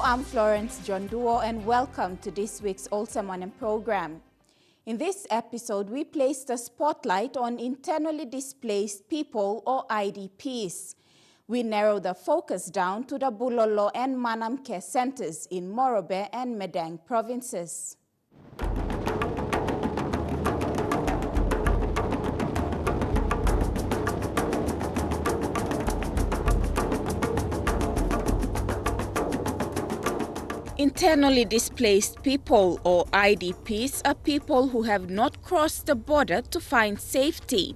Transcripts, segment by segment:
I'm Florence John Duo and welcome to this week's Olsem Wanem program. In this episode, we place the spotlight on internally displaced people or IDPs. We narrow the focus down to the Bulolo and Manam care centers in Morobe and Madang provinces. Internally displaced people or IDPs are people who have not crossed the border to find safety.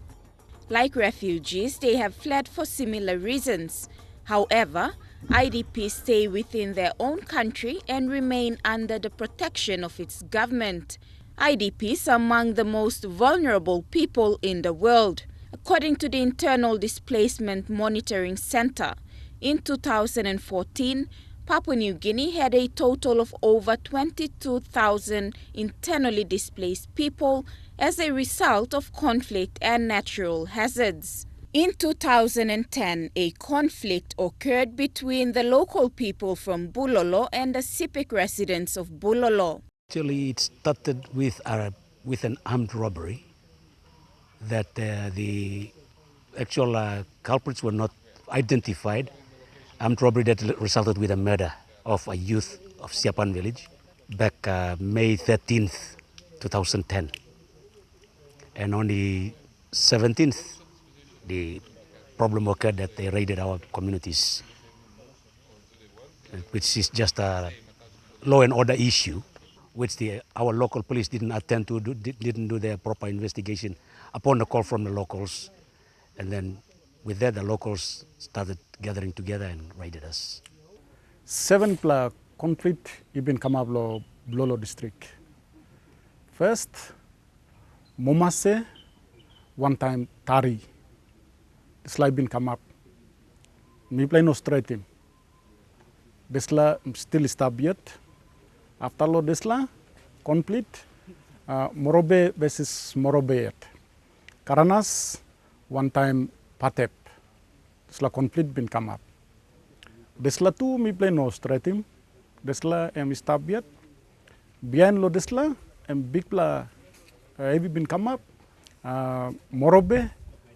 Like refugees, they have fled for similar reasons. However, IDPs stay within their own country and remain under the protection of its government. IDPs are among the most vulnerable people in the world. According to the Internal Displacement Monitoring Center, in 2014, Papua New Guinea had a total of over 22,000 internally displaced people as a result of conflict and natural hazards. In 2010, a conflict occurred between the local people from Bulolo and the Sipek residents of Bulolo. Actually, it started with an armed robbery that the actual culprits were not identified. Armed robbery that resulted with a murder of a youth of Siapan village back May 13th, 2010. And on the 17th, the problem occurred that they raided our communities, which is just a law and order issue, which our local police didn't attend to, didn't do their proper investigation upon the call from the locals. And then with that, the locals started gathering together and raided us. 7 conflict ibin kamablo Bulolo district. First, Momase, one time Tari. This la ibin come up. Me play no straight him. This la still stabiet. After lo this la conflict, Morobe versus Morobe. Karanas, one time Patep. Desla conflict bin come up. Desla tu mi play no straight him. Desla em stabiet. Behind lo desla em big pla heavy bin come up. Morobe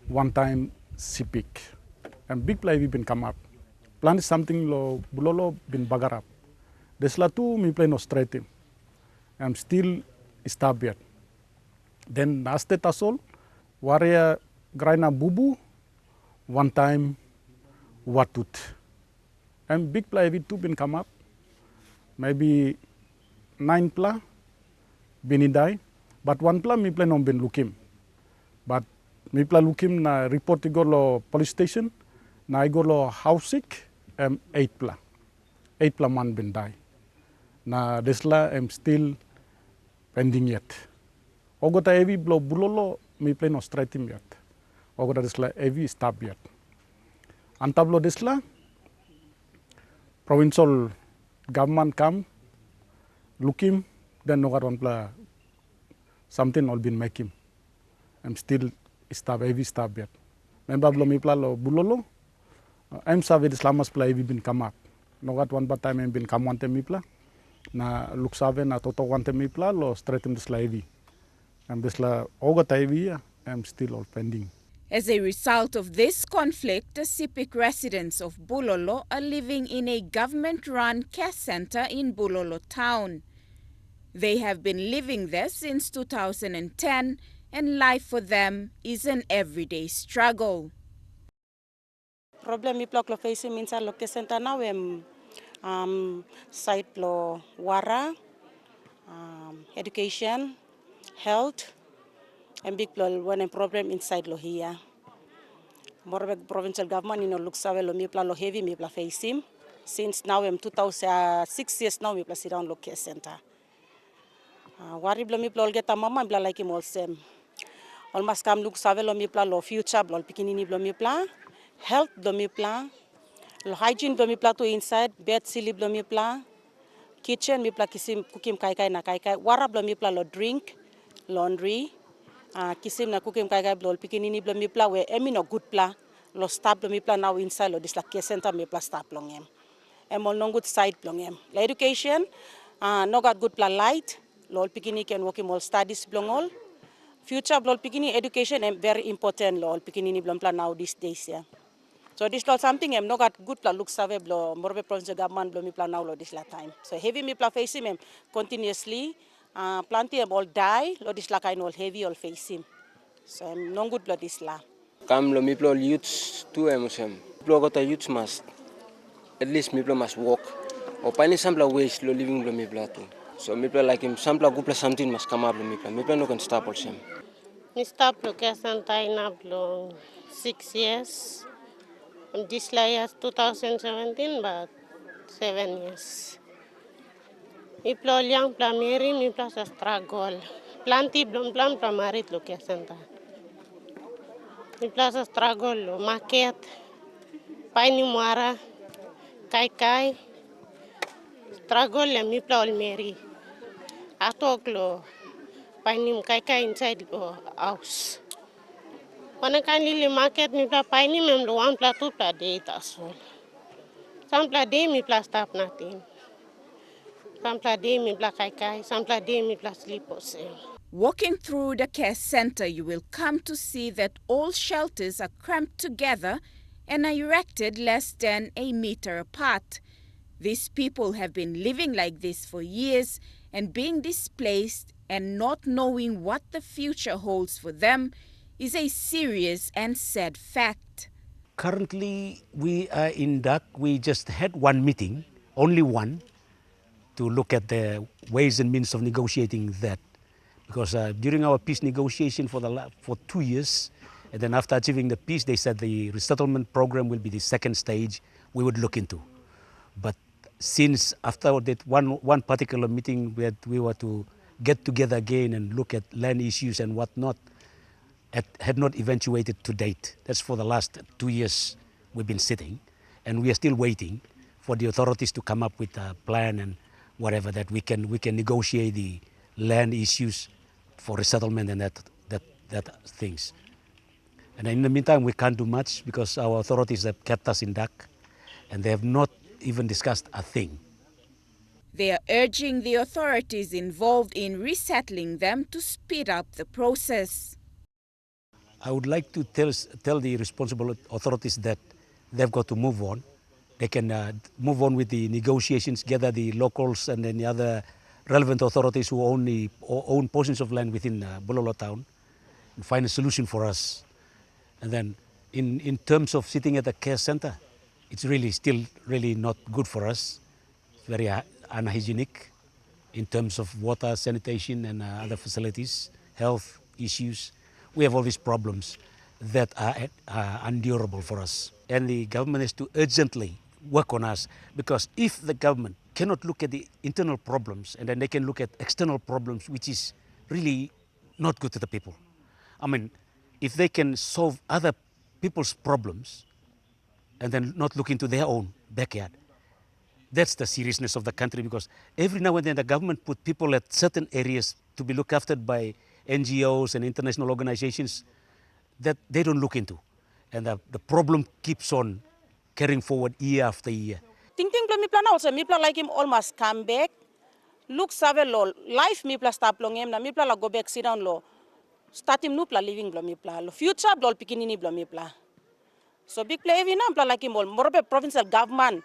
one time Sipik. Em big pla heavy bin come up. Plan something lo Bulolo bin bagarap. Desla tu mi play no straight him. Em still stabiet. Then naste tasol warrior graina bubu one time watut. And big pla heavy two bin come up. Maybe 9 pla bini die. But 1 pla mi pla non bin lukim. But mi pla lukim na report go lo police station. Na go lo house sick 8 pla. 8 pla man bin die. Na desla am still pending yet. Ogota heavy blow Bulolo mi pla no straight him yet. Ogota desla heavy stop yet. Antablo desla provincial government come look him then no one pla something all been make him. I'm still stop heavy stop yet. Member blo mi pla lo Bulolo. I'm saved Islamas pla heavy been come up. No got one but time been come one mi pla. Na look save na toto one mi pla lo straight him desla heavy. And desla ogota heavy I'm still all pending. As a result of this conflict, the Sipek residents of Bulolo are living in a government-run care center in Bulolo town. They have been living there since 2010, and life for them is an everyday struggle. Problem iplok lo facing means lo care center now site lo wara, education, health. And big one problem inside lo here. Morobe provincial government looks away lo mi pla lo heavy mi pla face him. Since now 6 years now mi pla sit down lo care center. Wari blo mi pla get a mama bla like him Olsem. Almost come looks away lo mi pla lo future blo pikinini blo mi pla. Health blo mi pla. Lo hygiene blo mi pla to inside. Bed silly blo mi pla. Kitchen mi pla kisim kukim kai na kai. Wara blo mi pla lo drink. Laundry. Kisim na kukim kai blol pikinini blo mi pla we emi no good pla lo stop lo mi pla now inside lo dis la care center mi pla stop long em all no good side belong em. La education, no got good plan light, lol pikini can work all studies belong all. Future lol pikini education em very important lol pikini ni belong plan now these days yeah. So this lot something em no got good plan look save blo Morobe province government blo mi plan now lo this la time. So heavy mi plan face him continuously, plenty em all die lo this la kind all heavy all face him. So em no good blo this la. Come lo mi plo youths too em. Plo got a youths must at least mi plo must walk. Or find some ways lo living lo mi plo too. So mi plo like him some good something must come up lo mi plo. Mi plo no can stop also. I stopped location time up 6 years. This year 2017, but 7 years. I plo young plamiri, mi plo sa struggle. Planti blom plan plamarit location ta. Mi plo sa struggle lo market. Paini muara, kai. Struggle le mi plo almeri. Atok lo. Paini kai inside lo house. When I can really market, me pla paini mem lo 1 pla 2 pla day as well. Some pla day me pla stop nothing. Some pla day me pla kai. Some pla day me pla sleep also. Walking through the care center, you will come to see that all shelters are cramped together and are erected less than a meter apart. These people have been living like this for years and being displaced and not knowing what the future holds for them is a serious and sad fact. Currently, we are in DAC. We just had one meeting, only one, to look at the ways and means of negotiating that. Because during our peace negotiation for 2 years, and then after achieving the peace, they said the resettlement program will be the second stage we would look into. But since after that one particular meeting, we were to get together again and look at land issues and whatnot, had not eventuated to date. That's for the last 2 years we've been sitting, and we are still waiting for the authorities to come up with a plan and whatever that we can negotiate the land issues for resettlement and that things. And in the meantime, we can't do much because our authorities have kept us in dark, and they have not even discussed a thing. They are urging the authorities involved in resettling them to speed up the process. I would like to tell the responsible authorities that they've got to move on. They can move on with the negotiations, gather the locals and then the other relevant authorities who own portions of land within Bulolo town and find a solution for us. And then in terms of sitting at the care center, it's still not good for us. It's very unhygienic in terms of water, sanitation and other facilities, health issues. We have all these problems that are unendurable for us. And the government has to urgently work on us, because if the government cannot look at the internal problems and then they can look at external problems, which is really not good to the people. I mean, if they can solve other people's problems and then not look into their own backyard, that's the seriousness of the country, because every now and then the government put people at certain areas to be looked after by NGOs and international organizations that they don't look into. And the problem keeps on carrying forward year after year. Ting mi plan also mi plan like him almost come back. Look save lo life mi plan stop long him na mi plan la go back sit down lo. Start him nu plan living blo mi plan lo future blo pikinini blo mi plan. So big play every now plan like him all Morobe provincial government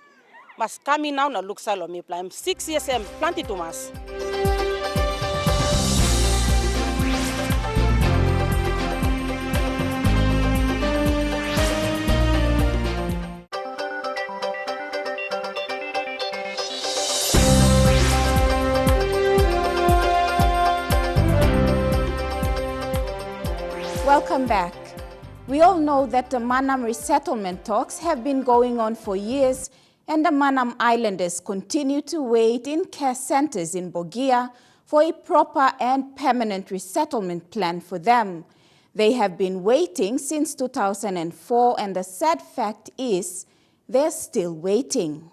must come in now na look salo mi plan. 6 years planted to mas. Welcome back. We all know that the Manam resettlement talks have been going on for years, and the Manam Islanders continue to wait in care centers in Bogia for a proper and permanent resettlement plan for them. They have been waiting since 2004, and the sad fact is they're still waiting.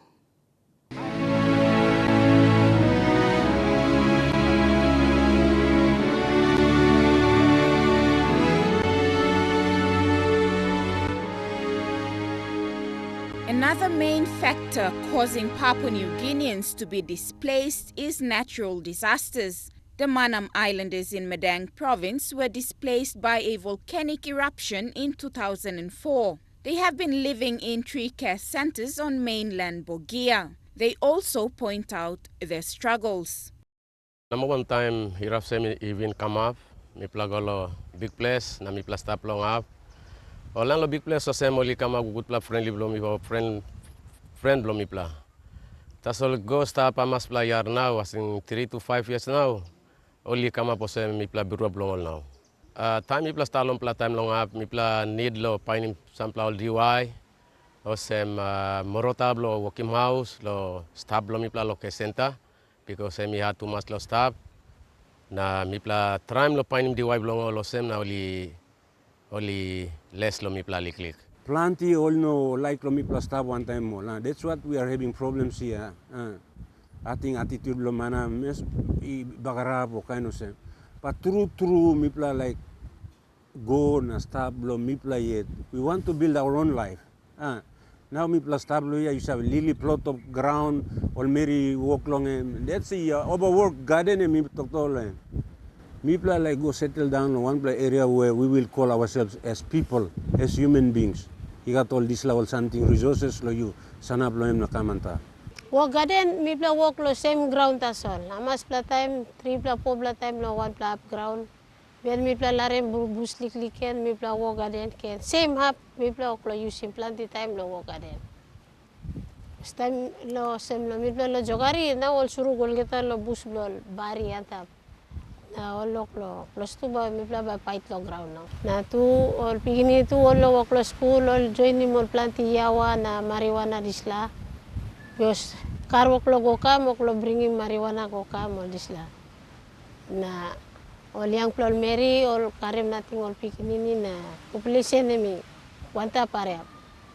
Another main factor causing Papua New Guineans to be displaced is natural disasters. The Manam Islanders in Madang province were displaced by a volcanic eruption in 2004. They have been living in 3 care centers on mainland Bogia. They also point out their struggles. Number one time, eruption even come up. Mi plagolo big place, na mi stop long up. Olan lo big place so sem oli come up good pla friendly blow mi friend blow mi pla. Tasol go stop amas pla yar now, as in 3 to 5 years now. Only come up sem mi pla biru blong now. Time mi pla stalon pla time long up, mi pla need lo painim sampla all DY. O sem morota blo working house lo stop blo mi pla lo ke center because mi had too much lo stop. Na mi pla tram lo painim DY blong lo sem na only less lo mi pla liklik. Plenty all know like lo mi pla stop one time more. That's what we are having problems here. I think attitude lo mana mes I bagarap o kind of say. But true mi pla like go na stop lo mi pla yet. We want to build our own life. Now mi pla stop lo ya you have a lily plot of ground already walk long that's a overworked garden mi tokto mi pla like go settle down in one area where we will call ourselves as people, as human beings. You got all this level something resources lo you sanap lo na kamanta. Walk garden, mi pla walk lo same ground tasol. Amas pla time, 3 pla 4 pla time lo 1 pla up ground. When mi pla lare bus likliken, mi pla walk garden ken. Same hap, mi pla walk lo using plenty time lo walk garden. This time lo same lo mi pla lo jogari na all suru gol kita lo bus lo bari antap. Na all lo plus tu ba mi pla ba fight lo ground now. Na tu all pigini tu all lo walk lo school all join ni all plenty yawa na marijuana disla. Because car walk lo go kam walk lo bringing marijuana go kam all disla. Na all young people marry, all karem nothing, all picking na population nemi wanta pare.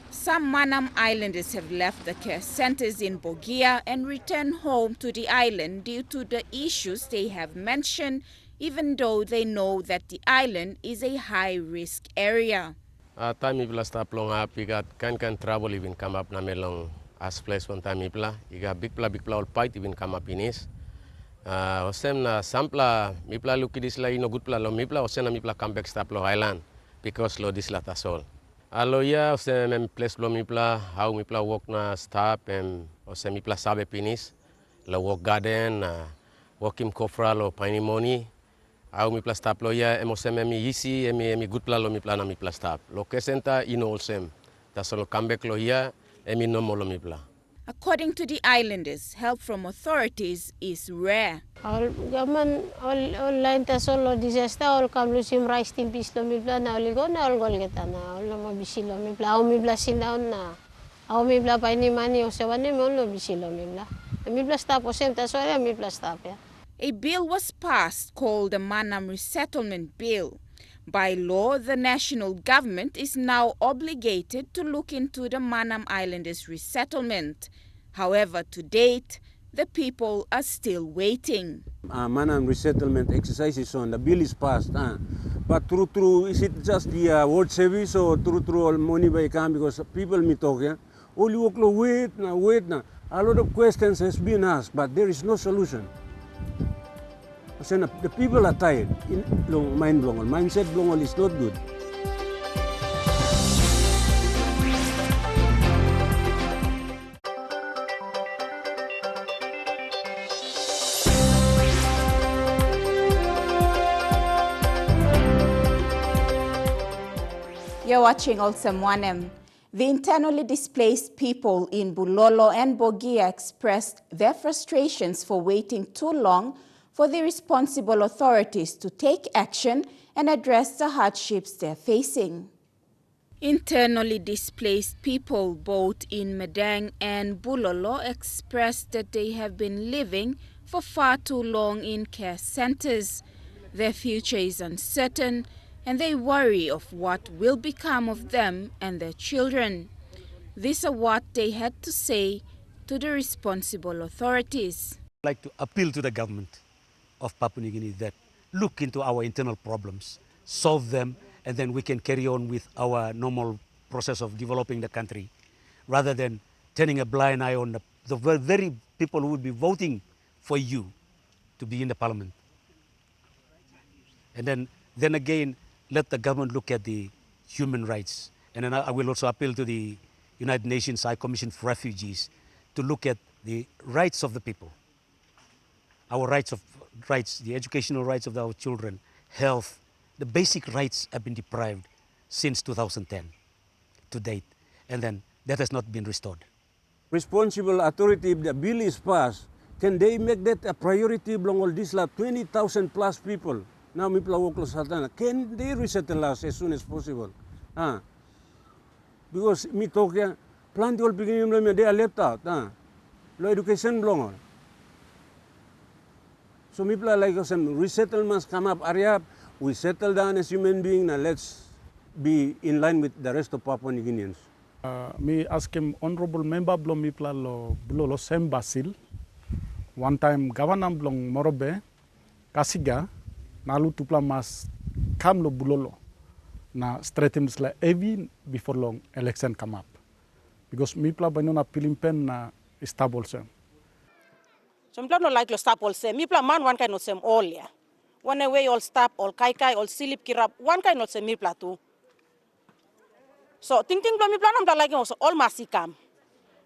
Some Manam Islanders have left the care centers in Bogia and returned home to the island due to the issues they have mentioned, even though they know that the island is a high-risk area. Time ipla stop long up, you got can trouble even come up na melong as place one time ipla. You got big pla all fight even come up in is. Osem na sampla mipla luki disla ino good pla lo mipla osem na mipla come back stop lo island because lo disla tasol. Alo ya osem place lo mipla how mipla walk na stop osem mipla sabe pinis lo walk garden walk im kofra lo painimoni how mipla stop lo ya osem mi isi emi good pla lo mipla na mipla stop. Lo kesenta ino osem tasol come back lo ya emi no mo lo mipla. According to the islanders, help from authorities is rare. All government all line tasol lo disaster all kam lusim rice team pis lo mi pla na all go na all gol kita na all mo bisi lo mi pla mi pla sin down na au mi pla pa ni mani o sewane mo lo bisi lo mi pla stop o sem tasol mi pla stop ya. A bill was passed called the Manam Resettlement Bill. By law, the national government is now obligated to look into the Manam Islanders resettlement. However, to date, the people are still waiting. Manam resettlement exercise is on, the bill is passed. But true, is it just the word service or true all money by come because people me talk, yeah? All you wait na. A lot of questions has been asked, but there is no solution. The people are tired. Mind blowing. Mindset blowing is not good. You're watching Olsem Wanem. The internally displaced people in Bulolo and Bogia expressed their frustrations for waiting too long for the responsible authorities to take action and address the hardships they're facing. Internally displaced people both in Madang and Bulolo expressed that they have been living for far too long in care centers. Their future is uncertain and they worry of what will become of them and their children. These are what they had to say to the responsible authorities. I'd like to appeal to the government of Papua New Guinea that look into our internal problems, solve them, and then we can carry on with our normal process of developing the country. rather than turning a blind eye on the very people who will be voting for you to be in the parliament. And then again, let the government look at the human rights. And then I will also appeal to the United Nations High Commission for Refugees to look at the rights of the people, our rights, the educational rights of our children, health. The basic rights have been deprived since 2010 to date, and then that has not been restored. Responsible authority, if the bill is passed, can they make that a priority along all this 20,000 plus people? Now, can they resettle us as soon as possible? Because me talk here, plenty of people they are left out. Low education belong. So people are like some resettlements come up area, we settle down as human beings, and let's be in line with the rest of Papua New Guineans. Me ask him honorable member blong mi pla lo Bulolo Basil. One time governor blong Morobe, Kasiga, nalu tupla mas kam lo Bulolo. Na strategies la even before long election come up. Because mi pla banana pilimpen na stable sem. So mi pla no like lo stop all sem. Mi pla man one kind of sem all ya. One way all stop, all kai, all silip kirap, one kind of sem mi pla too. So ting blo mi pla nam da like also all masikam.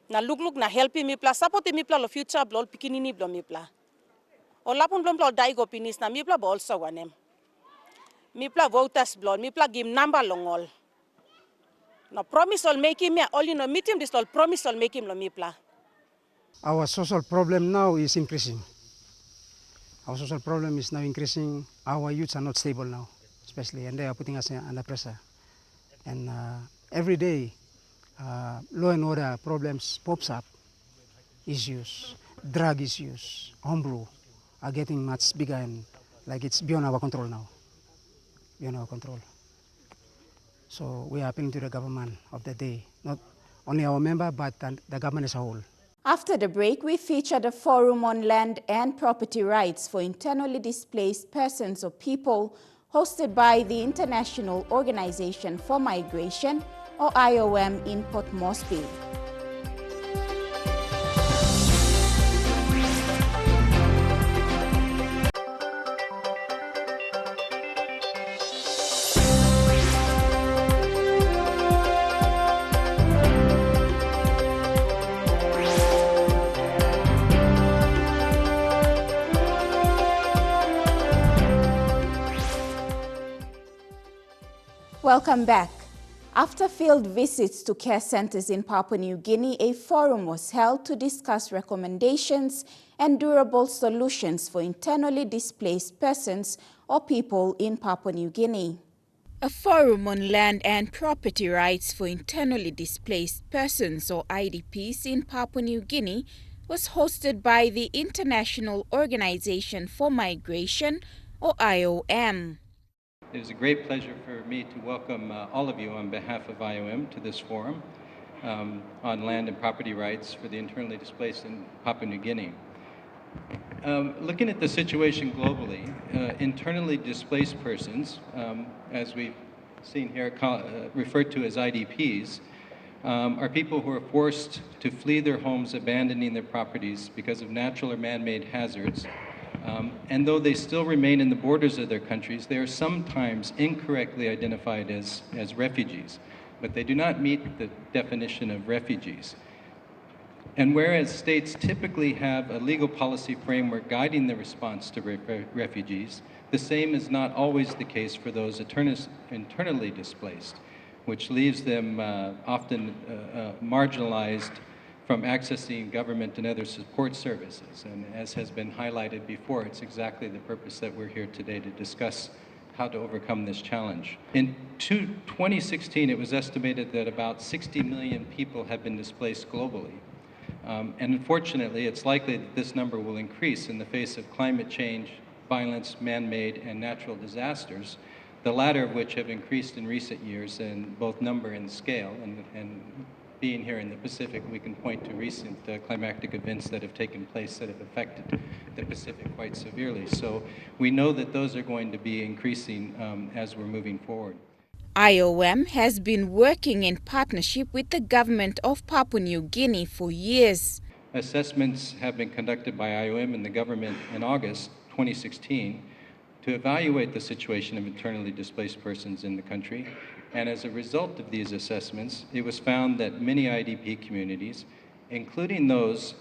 Na look na helpi mi pla, support mi pla lo future blo pikinini blo mi pla. O lapun blo daigo pinis na mi pla also wanem. Mi pla voters blo, mi pla give number long all. No promise all make him all you know meet him this all promise all make him lo mi pla. Our social problem now is increasing. Our social problem is now increasing. Our youths are not stable now, especially, and they are putting us under pressure. And every day, law and order problems pops up. Issues, drug issues, homebrew are getting much bigger and like it's beyond our control now. Beyond our control. So we are appealing to the government of the day, not only our member, but the government as a whole. After the break, we featured a forum on land and property rights for internally displaced persons or people hosted by the International Organization for Migration, or IOM, in Port Moresby. Welcome back. After field visits to care centers in Papua New Guinea, a forum was held to discuss recommendations and durable solutions for internally displaced persons or people in Papua New Guinea. A forum on land and property rights for internally displaced persons or IDPs in Papua New Guinea was hosted by the International Organization for Migration, or IOM. It is a great pleasure for me to welcome all of you on behalf of IOM to this forum on land and property rights for the internally displaced in Papua New Guinea. Looking at the situation globally, internally displaced persons, as we've seen here referred to as IDPs, are people who are forced to flee their homes, abandoning their properties because of natural or man-made hazards. And though they still remain in the borders of their countries, they are sometimes incorrectly identified as refugees, but they do not meet the definition of refugees. And whereas states typically have a legal policy framework guiding the response to refugees, the same is not always the case for those internally displaced, which leaves them often marginalized from accessing government and other support services. And as has been highlighted before, it's exactly the purpose that we're here today to discuss how to overcome this challenge. In 2016, it was estimated that about 60 million people have been displaced globally. And unfortunately, it's likely that this number will increase in the face of climate change, violence, man-made, and natural disasters, the latter of which have increased in recent years in both number and scale. And being here in the Pacific, we can point to recent climatic events that have taken place that have affected the Pacific quite severely. So we know that those are going to be increasing as we're moving forward. IOM has been working in partnership with the government of Papua New Guinea for years. Assessments have been conducted by IOM and the government in August 2016 to evaluate the situation of internally displaced persons in the country. And as a result of these assessments, it was found that many IDP communities, including those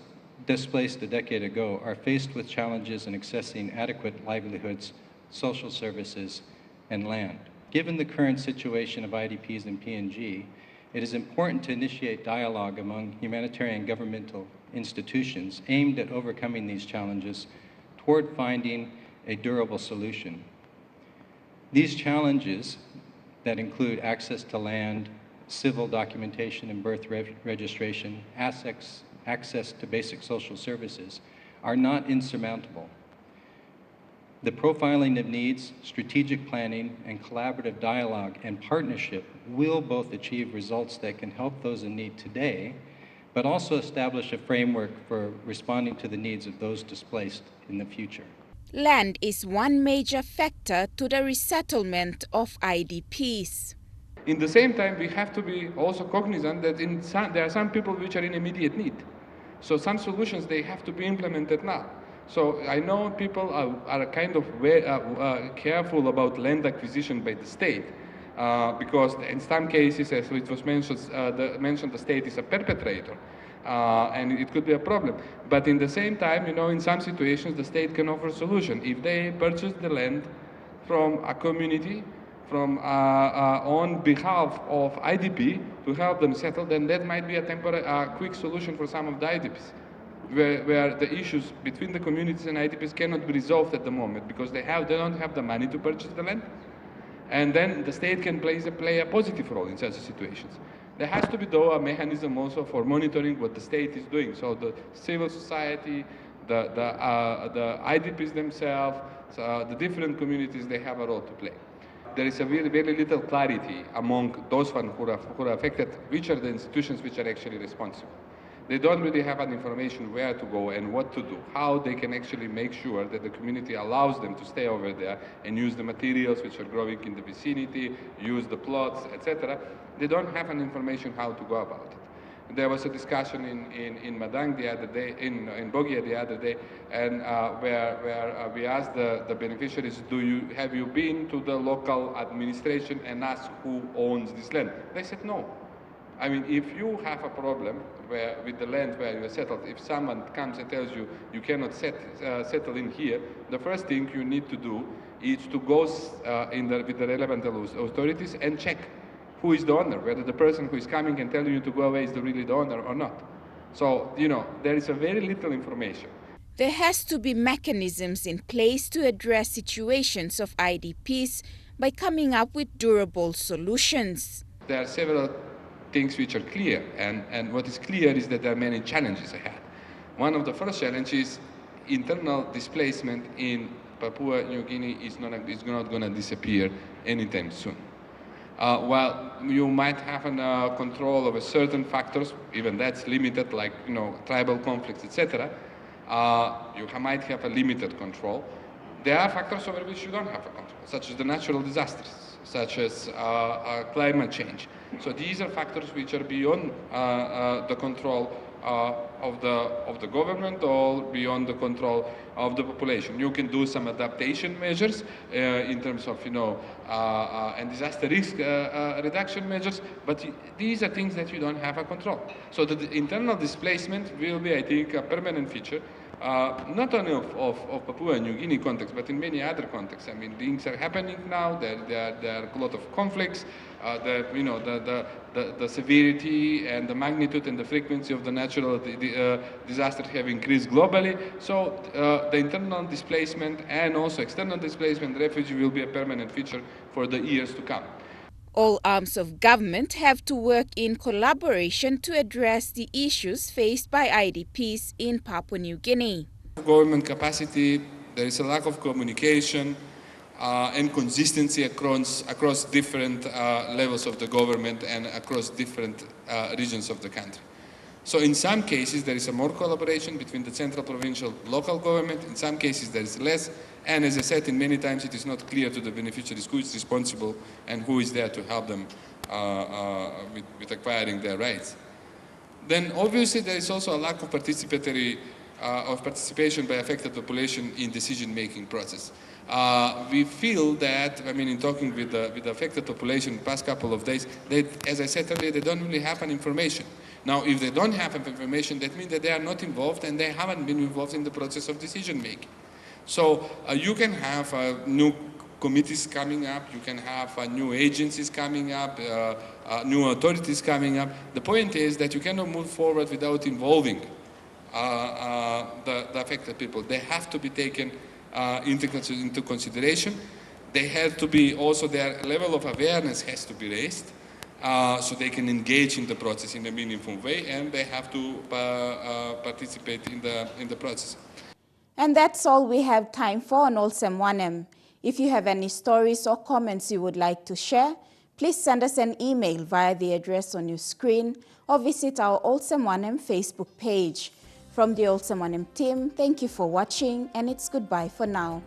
displaced a decade ago, are faced with challenges in accessing adequate livelihoods, social services, and land. Given the current situation of IDPs in PNG, it is important to initiate dialogue among humanitarian governmental institutions aimed at overcoming these challenges toward finding a durable solution. These challenges that include access to land, civil documentation and birth registration, access to basic social services, are not insurmountable. The profiling of needs, strategic planning, and collaborative dialogue and partnership will both achieve results that can help those in need today, but also establish a framework for responding to the needs of those displaced in the future. Land is one major factor to the resettlement of IDPs. In the same time, we have to be also cognizant that there are some people which are in immediate need. So some solutions, they have to be implemented now. So I know people are kind of careful about land acquisition by the state because in some cases, as it was mentioned, the state is a perpetrator. And it could be a problem. But in the same time, in some situations, the state can offer a solution. If they purchase the land from a community, on behalf of IDP to help them settle, then that might be a temporary, quick solution for some of the IDPs, where the issues between the communities and IDPs cannot be resolved at the moment because they don't have the money to purchase the land. And then the state can play a positive role in such situations. There has to be, though, a mechanism also for monitoring what the state is doing. So the civil society, the IDPs themselves, the different communities, they have a role to play. There is a very little clarity among those who are affected, which are the institutions which are actually responsible. They don't really have an information where to go and what to do, how they can actually make sure that the community allows them to stay over there and use the materials which are growing in the vicinity, use the plots, etc. They don't have an information how to go about it. There was a discussion in Madang the other day, in Bogia the other day, and where we asked the beneficiaries, have you been to the local administration and asked who owns this land? They said no. I mean, if you have a problem with the land where you are settled, if someone comes and tells you you cannot settle in here, the first thing you need to do is to go with the relevant authorities and check who is the owner, whether the person who is coming and telling you to go away is really the owner or not. So, there is a very little information. There has to be mechanisms in place to address situations of IDPs by coming up with durable solutions. There are several things which are clear, and what is clear is that there are many challenges ahead. One of the first challenges is internal displacement in Papua New Guinea is not going to disappear anytime soon. While you might have control over certain factors, even that's limited, like tribal conflicts, etc., you might have a limited control. There are factors over which you don't have a control, such as the natural disasters, such as climate change. So these are factors which are beyond the control of the government or beyond the control of the population. You can do some adaptation measures in terms of, and disaster risk reduction measures, but these are things that you don't have a control. So the internal displacement will be, I think, a permanent feature. Not only of Papua New Guinea context, but in many other contexts. I mean, things are happening now. There are a lot of conflicts. The severity and the magnitude and the frequency of the natural disasters have increased globally. So the internal displacement and also external displacement, refugee, will be a permanent feature for the years to come. All arms of government have to work in collaboration to address the issues faced by IDPs in Papua New Guinea. Government capacity, there is a lack of communication and consistency across different levels of the government and across different regions of the country. So in some cases, there is a more collaboration between the central, provincial, local government. In some cases, there is less. And as I said, in many times, it is not clear to the beneficiaries who is responsible and who is there to help them with acquiring their rights. Then obviously, there is also a lack of participation by affected population in decision-making process. We feel that, I mean, in talking with the affected population the past couple of days, as I said earlier, they don't really have an information. Now, if they don't have information, that means that they are not involved and they haven't been involved in the process of decision-making. So you can have new committees coming up, you can have new agencies coming up, new authorities coming up. The point is that you cannot move forward without involving the affected people. They have to be taken into consideration. They have to be also, their level of awareness has to be raised so they can engage in the process in a meaningful way, and they have to participate in the process. And that's all we have time for on Olsem Wanem. If you have any stories or comments you would like to share, please send us an email via the address on your screen or visit our Olsem Wanem Facebook page. From the Olsem Wanem team, thank you for watching, and it's goodbye for now.